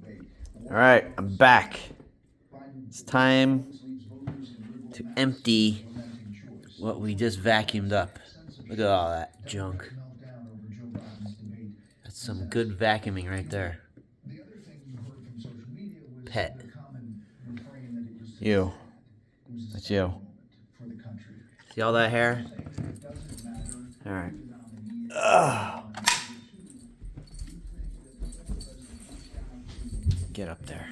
All right, I'm back. It's time to empty what we just vacuumed up. Look at all that junk. That's some good vacuuming right there. Pet. You. That's you. See all that hair? All right. Ugh. Get up there.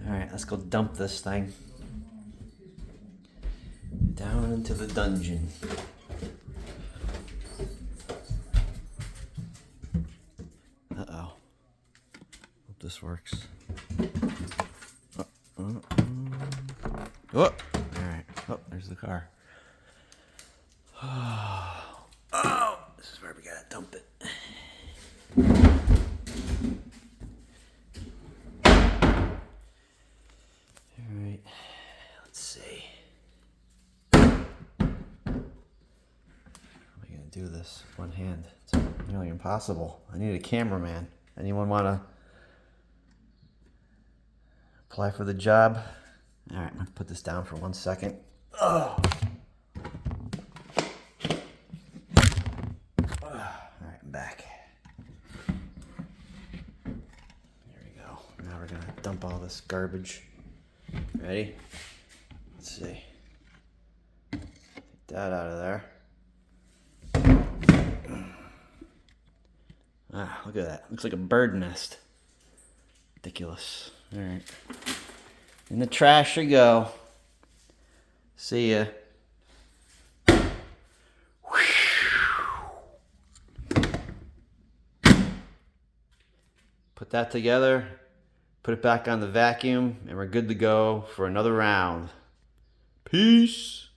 All right, let's go dump this thing down into the dungeon. Uh-oh. Hope this works. Oh. All right. Oh, there's the car. Oh, this is where we gotta dump it. All right. Let's see. How am I gonna do this with one hand? It's nearly impossible. I need a cameraman. Anyone wanna apply for the job? All right, I'm gonna put this down for 1 second. Oh. All right, I'm back. There we go. Now we're gonna dump all this garbage. Ready? Let's see. Take that out of there. Ah, look at that. Looks like a bird nest. Ridiculous. All right. In the trash you go. See ya. Put that together, put it back on the vacuum, and we're good to go for another round. Peace.